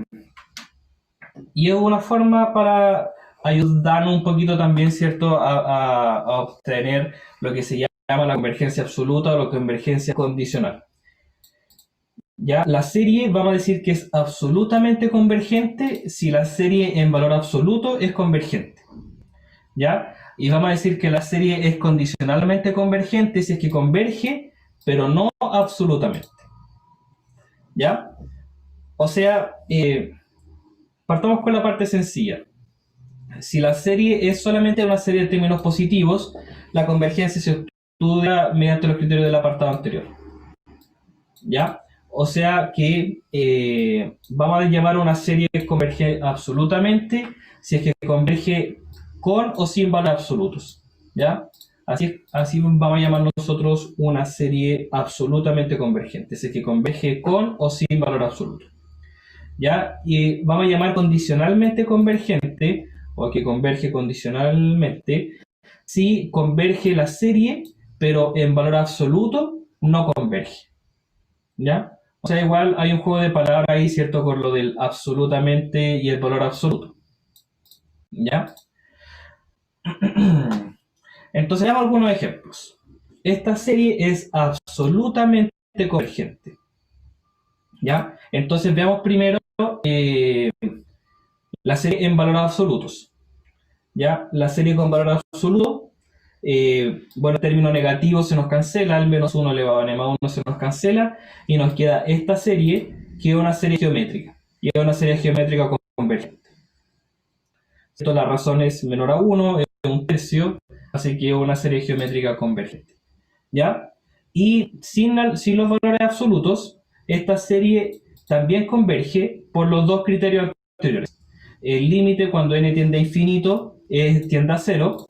es una forma para ayudan un poquito también, ¿cierto?, a obtener lo que se llama la convergencia absoluta o la convergencia condicional. Ya, la serie vamos a decir que es absolutamente convergente si la serie en valor absoluto es convergente. ¿Ya? Y vamos a decir que la serie es condicionalmente convergente si es que converge, pero no absolutamente. ¿Ya? O sea, partamos con la parte sencilla. Si la serie es solamente una serie de términos positivos, la convergencia se estudia mediante los criterios del apartado anterior. ¿Ya? O sea que vamos a llamar a una serie que converge absolutamente si es que converge con o sin valores absolutos. ¿Ya? Así vamos a llamar nosotros una serie absolutamente convergente, si es que converge con o sin valor absoluto. ¿Ya? Y vamos a llamar condicionalmente convergente, o que converge condicionalmente, si converge la serie, pero en valor absoluto no converge. ¿Ya? O sea, igual hay un juego de palabras ahí, ¿cierto? Con lo del absolutamente y el valor absoluto. ¿Ya? Entonces, veamos algunos ejemplos. Esta serie es absolutamente convergente. ¿Ya? Entonces, veamos primero la serie en valores absolutos. ¿Ya? La serie con valor absoluto, bueno, el término negativo se nos cancela, al menos 1 elevado a n más 1 se nos cancela, y nos queda esta serie, que es una serie geométrica, y es una serie geométrica convergente. Esto, la razón es menor a 1, es un tercio, así que es una serie geométrica convergente. ¿Ya? Y sin los valores absolutos, esta serie también converge por los dos criterios anteriores. El límite cuando n tiende a infinito tiende a 0,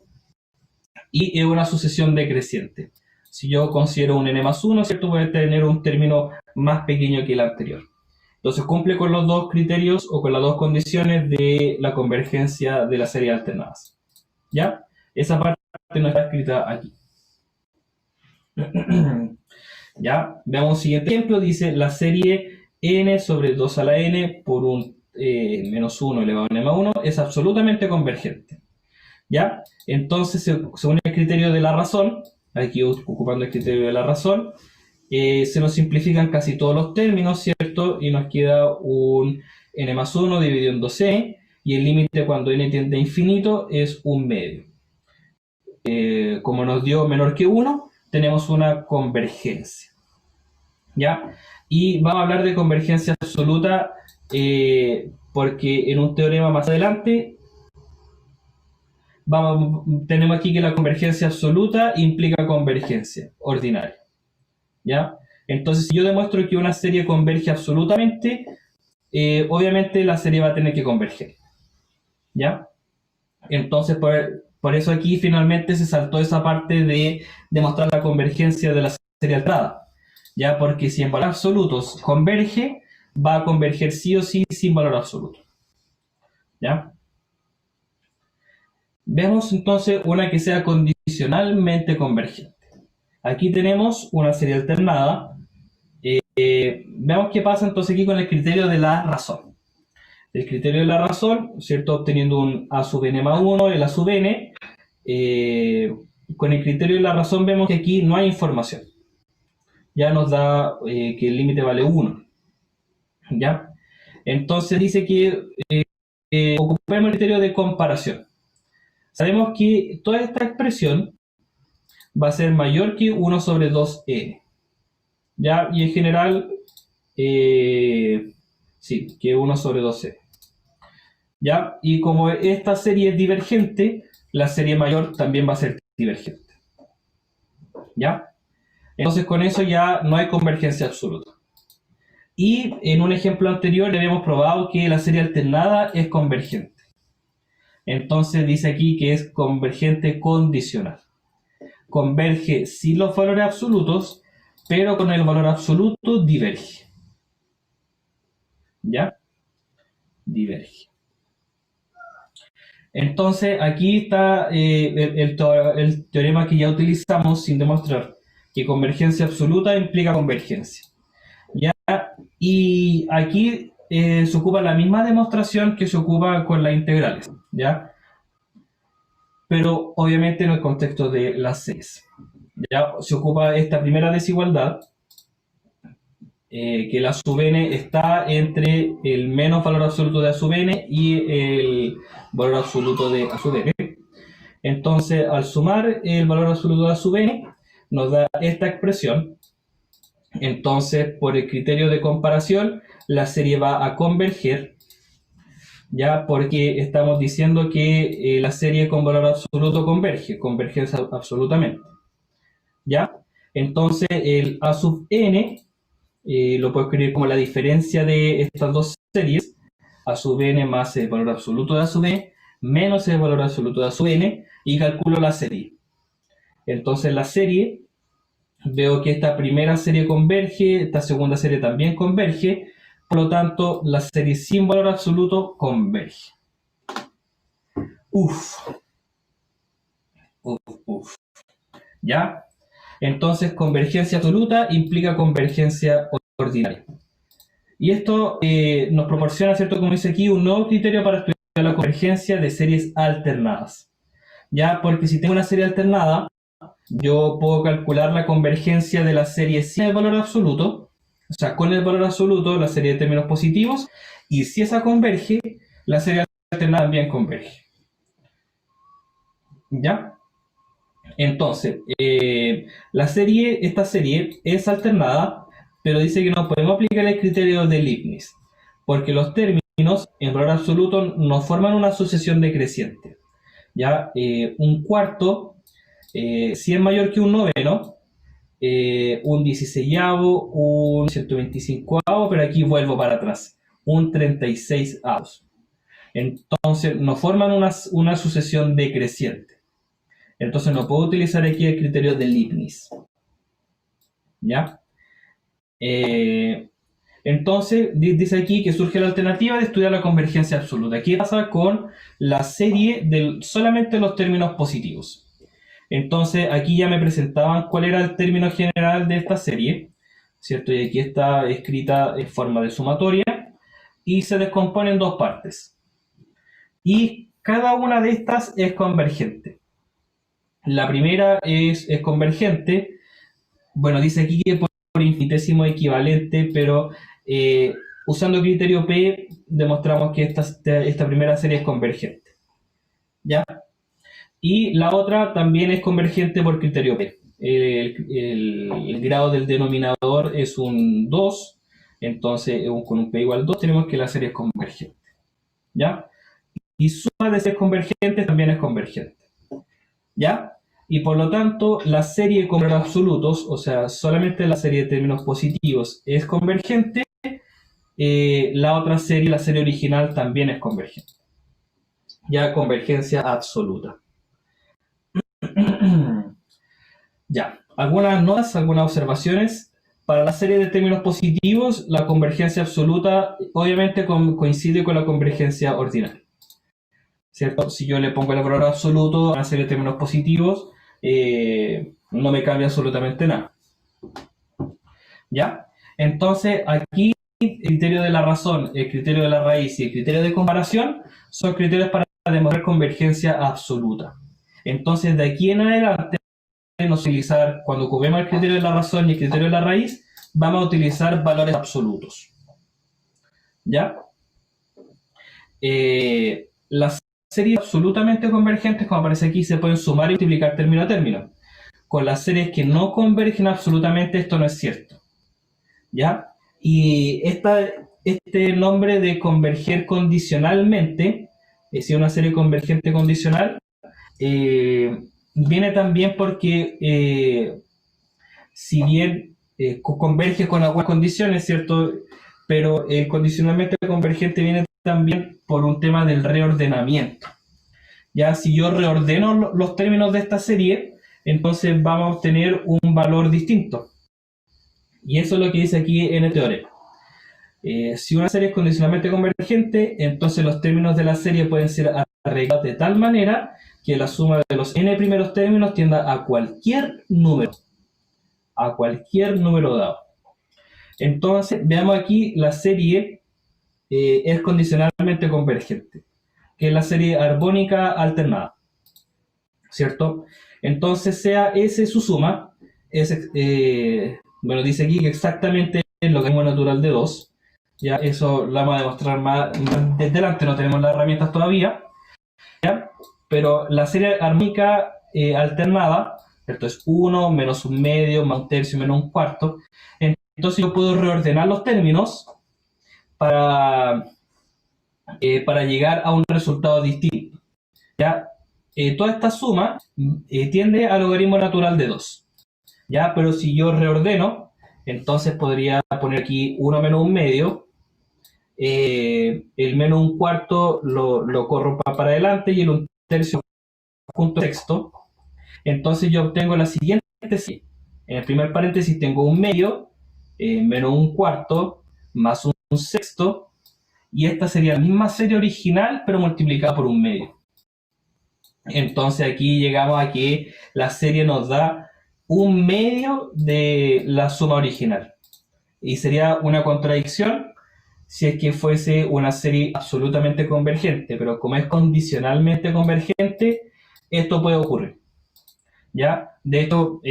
y es una sucesión decreciente. Si yo considero un n más 1, ¿cierto?, voy a tener un término más pequeño que el anterior. Entonces cumple con los dos criterios o con las dos condiciones de la convergencia de las series alternadas. ¿Ya? Esa parte no está escrita aquí. Ya, veamos un siguiente ejemplo. Dice la serie n sobre 2 a la n por un menos 1 elevado a n más 1 es absolutamente convergente. ¿Ya? Entonces, según el criterio de la razón, aquí ocupando el criterio de la razón, se nos simplifican casi todos los términos, ¿cierto? Y nos queda un n más 1 dividido en 2n, y el límite cuando n tiende a infinito es un medio. Como nos dio menor que 1, tenemos una convergencia. ¿Ya? Y vamos a hablar de convergencia absoluta porque en un teorema más adelante tenemos aquí que la convergencia absoluta implica convergencia ordinaria. ¿Ya? Entonces, si yo demuestro que una serie converge absolutamente, obviamente la serie va a tener que converger. ¿Ya? Entonces, por eso aquí finalmente se saltó esa parte de demostrar la convergencia de la serie alterada. ¿Ya? Porque si en valores absolutos converge, va a converger sí o sí sin valor absoluto. ¿Ya? Veamos entonces una que sea condicionalmente convergente. Aquí tenemos una serie alternada. Veamos qué pasa entonces aquí con el criterio de la razón. El criterio de la razón, ¿cierto? Obteniendo un a sub n más 1, el a sub n. Con el criterio de la razón vemos que aquí no hay información. Ya nos da que el límite vale 1. ¿Ya? Entonces dice que ocupemos el criterio de comparación. Sabemos que toda esta expresión va a ser mayor que 1 sobre 2n. ¿Ya? Y en general, sí, que 1 sobre 2n. ¿Ya? Y como esta serie es divergente, la serie mayor también va a ser divergente. ¿Ya? Entonces con eso ya no hay convergencia absoluta. Y en un ejemplo anterior le habíamos probado que la serie alternada es convergente. Entonces dice aquí que es convergente condicional. Converge sin los valores absolutos, pero con el valor absoluto diverge. ¿Ya? Diverge. Entonces aquí está el teorema que ya utilizamos sin demostrar que convergencia absoluta implica convergencia. ¿Ya? Y aquí se ocupa la misma demostración que se ocupa con las integrales. ¿Ya? pero obviamente en el contexto de las series. Ya se ocupa esta primera desigualdad, que la sub n está entre el menos valor absoluto de a sub n y el valor absoluto de a sub n. Entonces, al sumar el valor absoluto de a sub n, nos da esta expresión. Entonces, por el criterio de comparación, la serie va a converger, ya porque estamos diciendo que la serie con valor absoluto converge absolutamente. ¿Ya? Entonces, el a sub n lo puedo escribir como la diferencia de estas dos series, a sub n más el valor absoluto de a sub n, menos el valor absoluto de a sub n, y calculo la serie. Entonces la serie, veo que esta primera serie converge, esta segunda serie también converge, por lo tanto la serie sin valor absoluto converge. ¿Ya? Entonces convergencia absoluta implica convergencia ordinaria. Y esto nos proporciona, ¿cierto? Como dice aquí, un nuevo criterio para estudiar la convergencia de series alternadas. ¿Ya? Porque si tengo una serie alternada, yo puedo calcular la convergencia de la serie sin el valor absoluto, o sea, con el valor absoluto, la serie de términos positivos, y si esa converge, la serie alternada también converge. ¿Ya? Entonces, esta serie es alternada, pero dice que no podemos aplicar el criterio de Leibniz, porque los términos en valor absoluto no forman una sucesión decreciente. ¿Ya? Un cuarto, si es mayor que un noveno, un 16avo, un 125avo, pero aquí vuelvo para atrás, un 36avos. Entonces, no forman una sucesión decreciente. Entonces, no puedo utilizar aquí el criterio de Leibniz. ¿Ya? Entonces, dice aquí que surge la alternativa de estudiar la convergencia absoluta. ¿Qué pasa con la serie de solamente los términos positivos? Entonces, aquí ya me presentaban cuál era el término general de esta serie, ¿cierto? Y aquí está escrita en forma de sumatoria y se descompone en dos partes. Y cada una de estas es convergente. La primera es convergente. Bueno, dice aquí que por infinitésimo equivalente, pero usando criterio P demostramos que esta primera serie es convergente. ¿Ya? Y la otra también es convergente por criterio P. El grado del denominador es un 2, entonces con un P igual 2 tenemos que la serie es convergente. ¿Ya? Y suma de series convergentes también es convergente. ¿Ya? Y por lo tanto, la serie con valores absolutos, o sea, solamente la serie de términos positivos es convergente, la otra serie, la serie original, también es convergente. Ya, convergencia absoluta. Ya, algunas notas, algunas observaciones. Para la serie de términos positivos, la convergencia absoluta obviamente coincide con la convergencia ordinaria. ¿Cierto? Si yo le pongo el valor absoluto a una serie de términos positivos, no me cambia absolutamente nada. ¿Ya? Entonces, aquí el criterio de la razón, el criterio de la raíz y el criterio de comparación son criterios para demostrar convergencia absoluta. Entonces, de aquí en adelante, utilizar, cuando ocupemos el criterio de la razón y el criterio de la raíz, vamos a utilizar valores absolutos. ¿Ya? Las series absolutamente convergentes, como aparece aquí, se pueden sumar y multiplicar término a término. Con las series que no convergen absolutamente, esto no es cierto. ¿Ya? Y este nombre de converger condicionalmente, es decir, una serie convergente condicional, viene también porque si bien converge con algunas condiciones, ¿cierto? Pero el condicionalmente convergente viene también por un tema del reordenamiento. Ya, si yo reordeno los términos de esta serie, entonces vamos a obtener un valor distinto. Y eso es lo que dice aquí en el teorema. Si una serie es condicionalmente convergente, entonces los términos de la serie pueden ser arreglados de tal manera que la suma de los n primeros términos tienda a cualquier número dado. Entonces, veamos aquí la serie es condicionalmente convergente, que es la serie armónica alternada. ¿cierto? Entonces sea S su suma, bueno, dice aquí que exactamente el logaritmo natural de 2. Ya eso lo vamos a demostrar más desde delante, no tenemos las herramientas todavía, ¿ya? Pero la serie armónica alternada, ¿cierto? Es 1 menos un medio más un tercio menos un cuarto. Entonces yo puedo reordenar los términos para, para llegar a un resultado distinto, ¿ya? Toda esta suma tiende al logaritmo natural de 2, ¿ya? Pero si yo reordeno, entonces podría poner aquí 1 menos un medio, el menos un cuarto lo corro para adelante y el un tercio junto sexto. Entonces yo obtengo la siguiente serie. En el primer paréntesis tengo un medio, menos un cuarto, más un sexto, y esta sería la misma serie original, pero multiplicada por un medio. Entonces aquí llegamos a que la serie nos da un medio de la suma original. Y sería una contradicción si es que fuese una serie absolutamente convergente, pero como es condicionalmente convergente, esto puede ocurrir. ¿Ya? De esto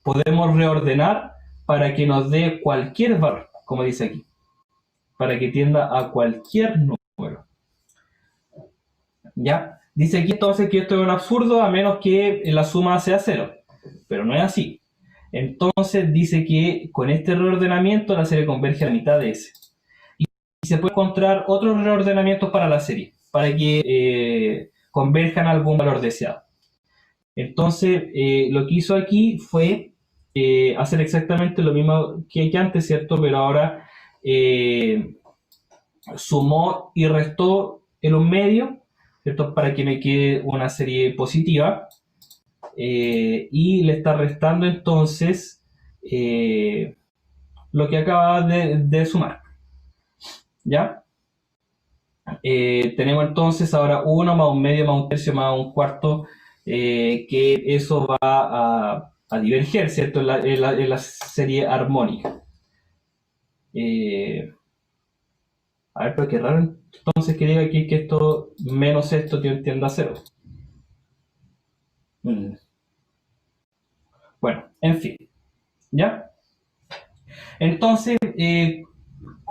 podemos reordenar para que nos dé cualquier valor, como dice aquí, para que tienda a cualquier número. ¿Ya? Dice aquí entonces que esto es un absurdo a menos que la suma sea cero, pero no es así. Entonces dice que con este reordenamiento la serie converge a la mitad de S. Y se puede encontrar otros reordenamientos para la serie, para que converjan a algún valor deseado. Entonces, lo que hizo aquí fue hacer exactamente lo mismo que antes, ¿cierto? Pero ahora sumó y restó en un medio, ¿cierto? Para que me quede una serie positiva. Y le está restando entonces lo que acaba de sumar. ¿Ya? Tenemos entonces ahora 1 más un medio más un tercio más un cuarto, que eso va a diverger, ¿cierto? En la serie armónica. A ver, pero qué raro entonces que diga aquí que esto menos esto tiende a cero. Bueno, en fin, ¿ya? Entonces,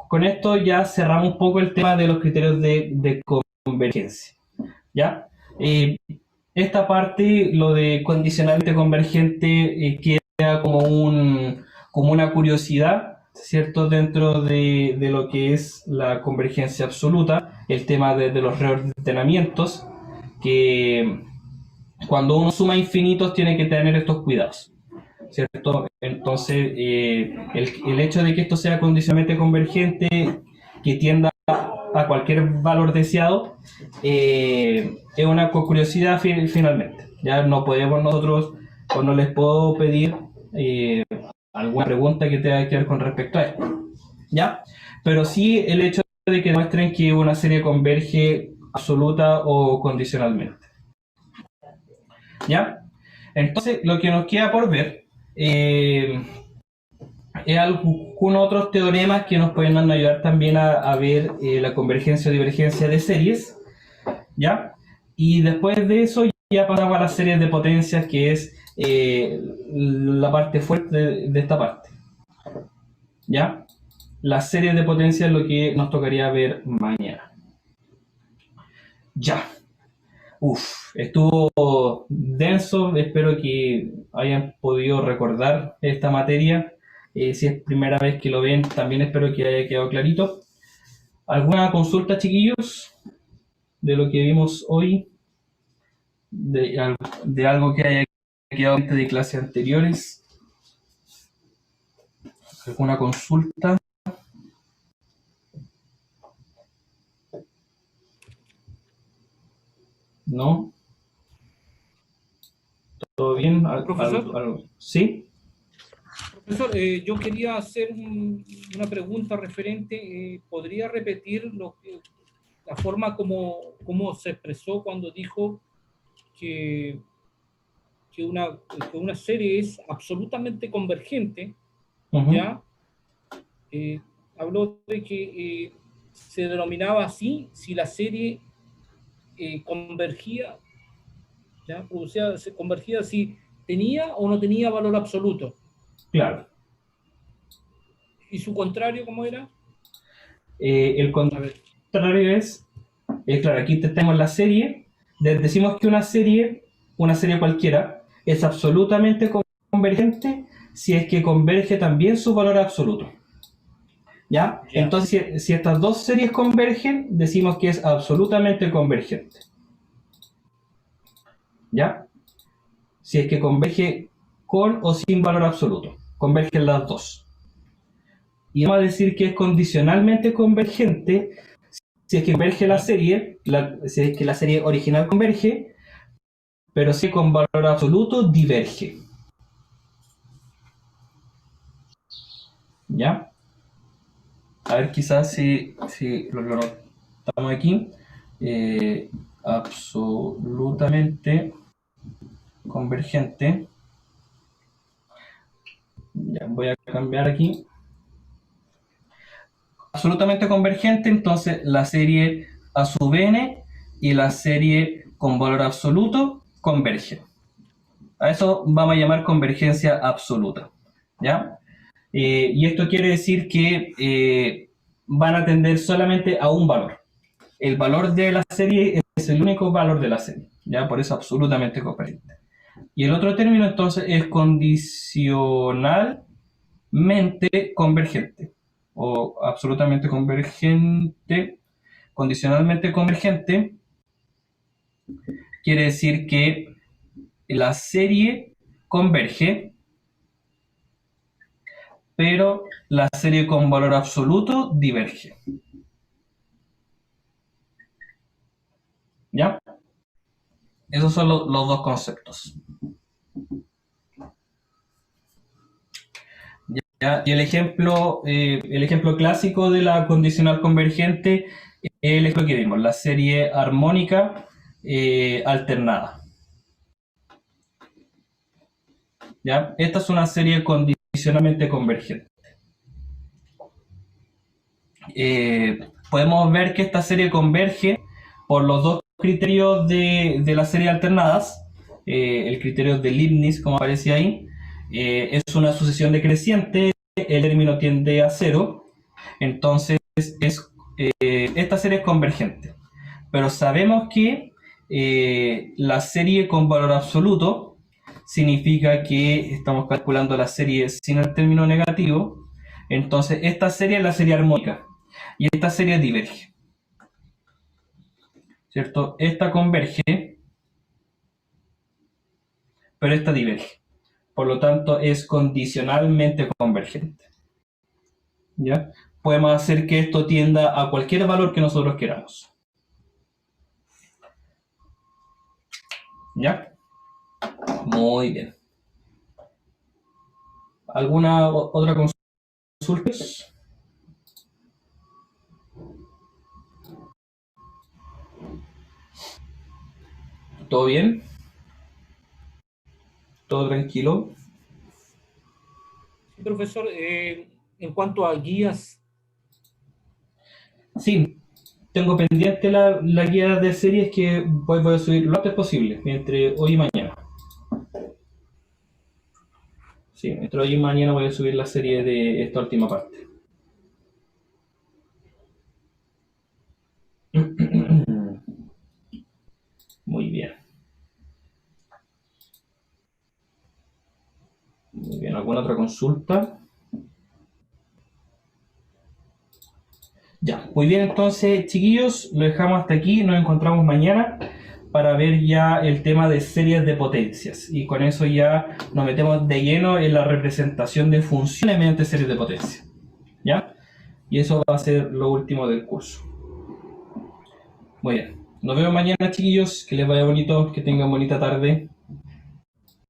con esto ya cerramos un poco el tema de los criterios de convergencia, ¿ya? Esta parte, lo de condicionalmente convergente, queda como una curiosidad, ¿cierto? Dentro de lo que es la convergencia absoluta, el tema de los reordenamientos, que cuando uno suma infinitos tiene que tener estos cuidados, ¿cierto? Entonces, el hecho de que esto sea condicionalmente convergente, que tienda a cualquier valor deseado, es una curiosidad finalmente. Ya no podemos nosotros, o no les puedo pedir alguna pregunta que tenga que ver con respecto a esto, ¿ya? Pero sí el hecho de que demuestren que una serie converge absoluta o condicionalmente, ¿ya? Entonces, lo que nos queda por ver es algunos otros teoremas que nos pueden ayudar también a ver la convergencia o divergencia de series, ¿ya? Y después de eso ya pasamos a las series de potencias, que es la parte fuerte de esta parte, ¿ya? Las series de potencias es lo que nos tocaría ver mañana. Ya. Estuvo denso, espero que hayan podido recordar esta materia. Si es primera vez que lo ven, también espero que haya quedado clarito. ¿Alguna consulta, chiquillos, de lo que vimos hoy? De algo que haya quedado de clases anteriores? ¿Alguna consulta? ¿No? ¿Todo bien? Profesor, ¿Sí? profesor, yo quería hacer una pregunta referente. ¿Podría repetir la forma como se expresó cuando dijo que, que una serie es absolutamente convergente? Uh-huh. ¿Ya? Habló de que se denominaba así si la serie convergía ¿ya? Se convergía si tenía o no tenía valor absoluto. Claro. ¿Y su contrario cómo era? El A ver, contrario es, claro, aquí tenemos la serie. Decimos que una serie cualquiera, es absolutamente convergente si es que converge también su valor absoluto. ¿Ya? ya. Entonces, si estas dos series convergen, decimos que es absolutamente convergente. ¿Ya? Si es que converge con o sin valor absoluto. Convergen las dos. Y vamos a decir que es condicionalmente convergente si es que converge la serie, si es que la serie original converge, pero si con valor absoluto diverge. ¿Ya? A ver, quizás si lo notamos aquí. Absolutamente convergente. Ya, voy a cambiar aquí. Absolutamente convergente, entonces la serie A sub n y la serie con valor absoluto convergen. A eso vamos a llamar convergencia absoluta. ¿Ya? Y esto quiere decir que van a tender solamente a un valor. El valor de la serie es el único valor de la serie. ¿Ya? Por eso absolutamente convergente. Y el otro término entonces es condicionalmente convergente o absolutamente convergente. Condicionalmente convergente quiere decir que la serie converge, pero la serie con valor absoluto diverge. ¿Ya? Esos son los dos conceptos. ¿Ya? Y el ejemplo clásico de la condicional convergente es el ejemplo que vimos, la serie armónica alternada. ¿Ya? Esta es una serie condicionalmente convergente. Podemos ver que esta serie converge por los dos criterios de las series alternadas. El criterio de Leibniz, como aparece ahí, es una sucesión decreciente, el término tiende a cero, entonces esta serie es convergente. Pero sabemos que la serie con valor absoluto significa que estamos calculando la serie sin el término negativo, entonces esta serie es la serie armónica y esta serie diverge. ¿Cierto? Esta converge, pero esta diverge. Por lo tanto, es condicionalmente convergente. ¿Ya? Podemos hacer que esto tienda a cualquier valor que nosotros queramos. ¿Ya? Muy bien. ¿Alguna otra consulta? ¿Todo bien? ¿Todo tranquilo? Sí, profesor, en cuanto a guías, Sí, tengo pendiente la guía de series que voy a subir lo antes posible, entre hoy y mañana. Sí, entre hoy y mañana voy a subir la serie de esta última parte. Muy bien. Muy bien, ¿alguna otra consulta? Ya, muy bien, entonces, chiquillos, lo dejamos hasta aquí. Nos encontramos mañana para ver ya el tema de series de potencias. Y con eso ya nos metemos de lleno en la representación de funciones mediante series de potencia. ¿Ya? Y eso va a ser lo último del curso. Muy bien. Nos vemos mañana, chiquillos. Que les vaya bonito, que tengan bonita tarde.